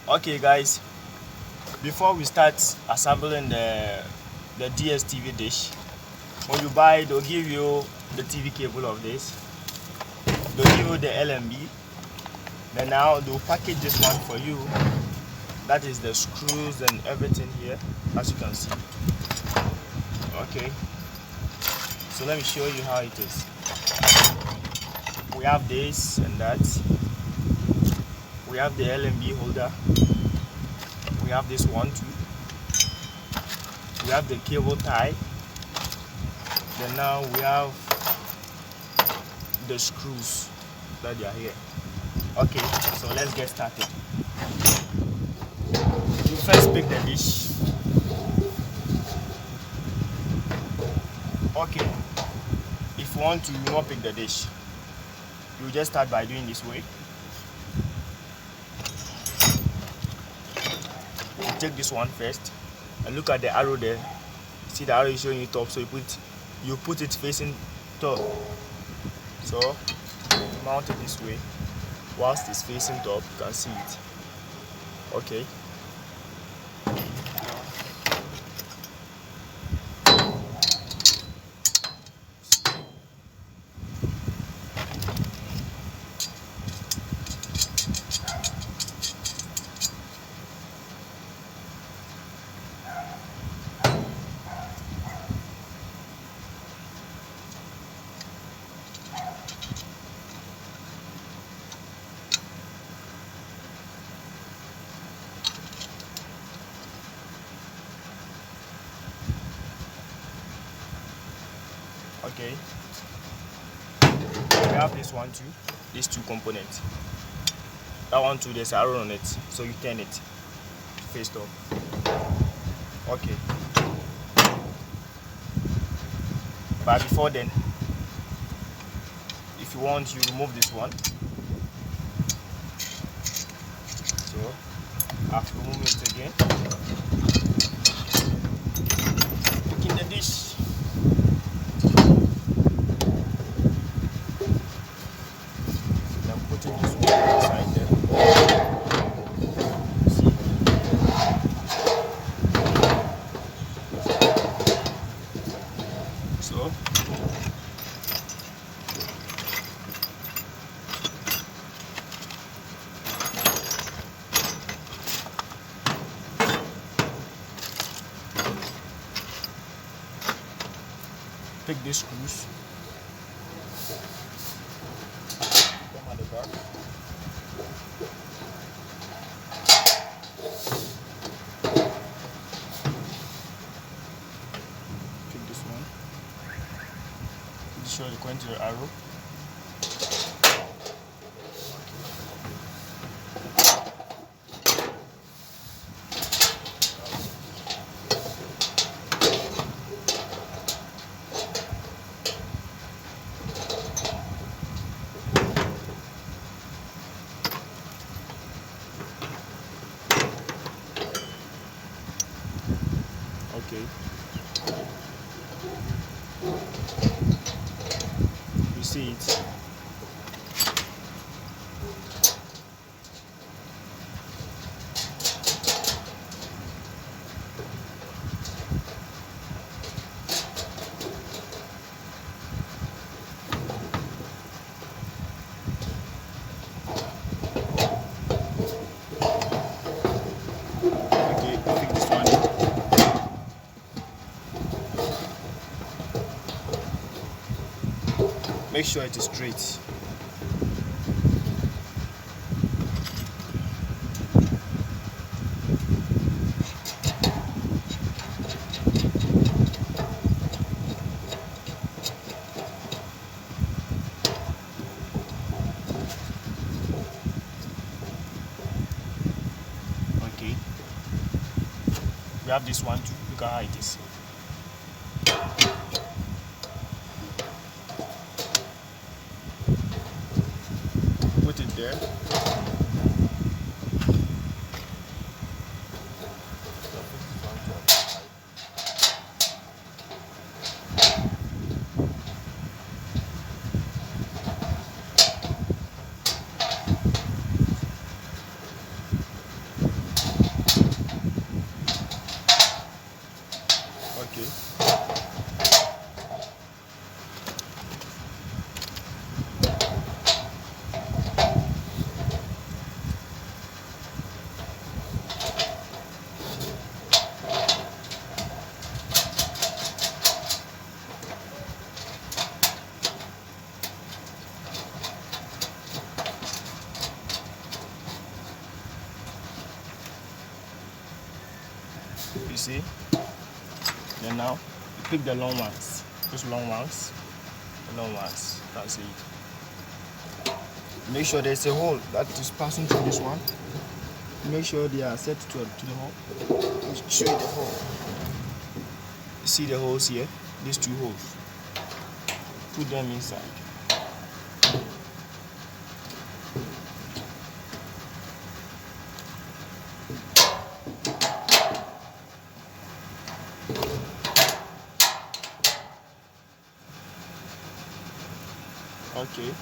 Okay guys, before we start assembling the DsTv dish, when you buy, they'll give you the TV cable of this, they'll give you the LMB, then now they'll package this one for you. That is the screws and everything here, as you can see. Okay, so let me show you how it is. We have this and that. We have the LMB holder. We have this one too. We have the cable tie. Then now we have the screws that are here. Okay, so let's get started. You first pick the dish. Okay, if you want to not pick the dish, you just start by doing this way. You take this one first and look at the arrow there. See the arrow is showing you top, so you put it facing top. So mount it this way. Whilst it's facing top, you can see it. Okay. Okay, we have this one too, these two components. That one too, there's an arrow on it, so you turn it to face top. Okay, but before then, if you want, you remove this one. So after removing it again, taking the dish. So take these screws, come at the back. Take this one. Show the going to the arrow. Okay. You see it. Okay, pick this one. Make sure it is straight. Okay. We have this one too. Look at how it is. Put it there. You see? Then now you pick the long ones. Those long ones. The long ones. That's it. Make sure there's a hole that is passing through this one. Make sure they are set to the hole. Show you the hole. You see the holes here? These two holes. Put them inside. Okay.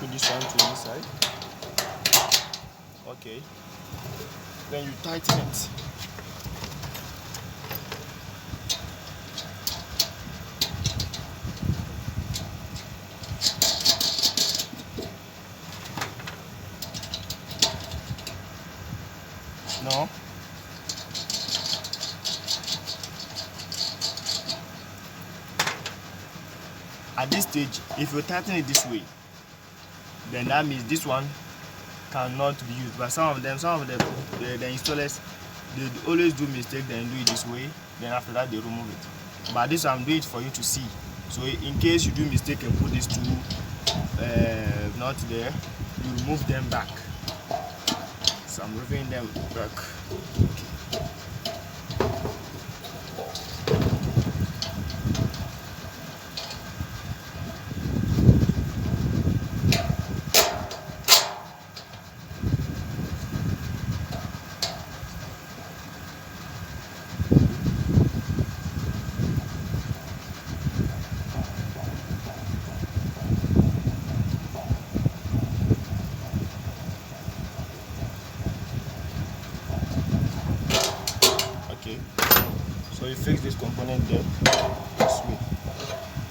Put this one to inside. Okay. Then you tighten it. No. At this stage, if you tighten it this way, then that means this one cannot be used. But some of the installers, they always do mistake, then do it this way, then after that they remove it. But this I'm doing it for you to see. So in case you do mistake and put these two not there, you remove them back. So I'm removing them back. So you fix this component there, this way,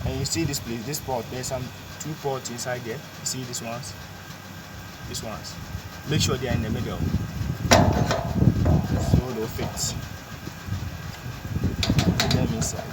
and you see this place, this port. There's some two ports inside there. You see these ones, Make sure they are in the middle, so they'll fit. Put them inside.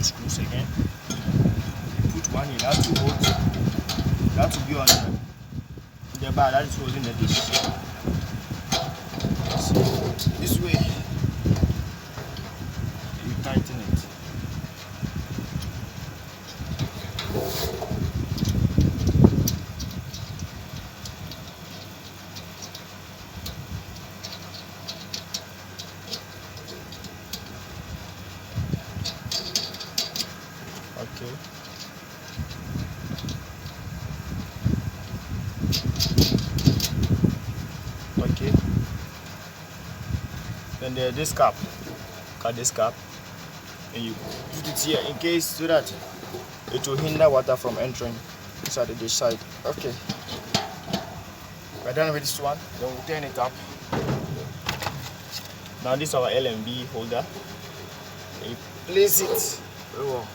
Screws again. Put one in. That will hold. That will be on the bar that is holding the dish. So this way, you tighten it. Okay. Okay. Then there's this cap. Cut this cap, and you put it here in case so that it will hinder water from entering inside the dish side. Okay. We're done with this one. Then we'll turn it up. Now this is our LMB holder. And you place it very well.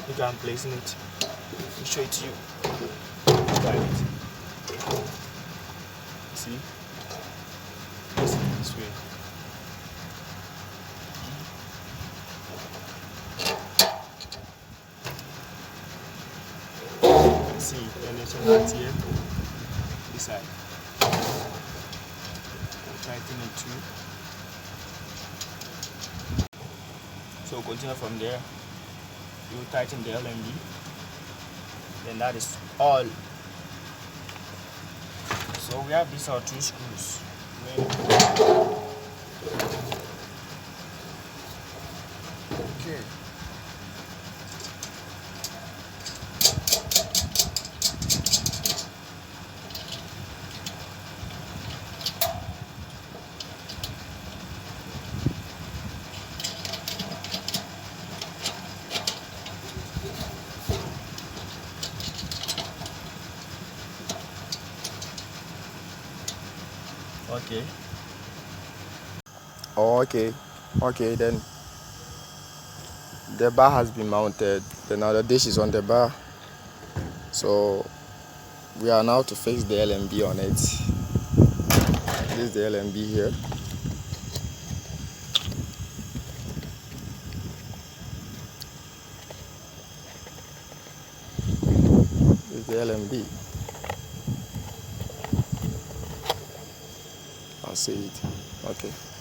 Look how I'm placing it. I'll show it to you. Try it. See? Place it this way. You can see, then there's a nut here. This side. I'll tighten it too. So we'll continue from there. You tighten the LMB, then that is all. So we have these are two screws. Okay. Okay. Oh, okay, then the bar has been mounted. Then now the dish is on the bar. So we are now to fix the LMB on it. This is the LMB here. This is the LMB. I'll see it. Okay.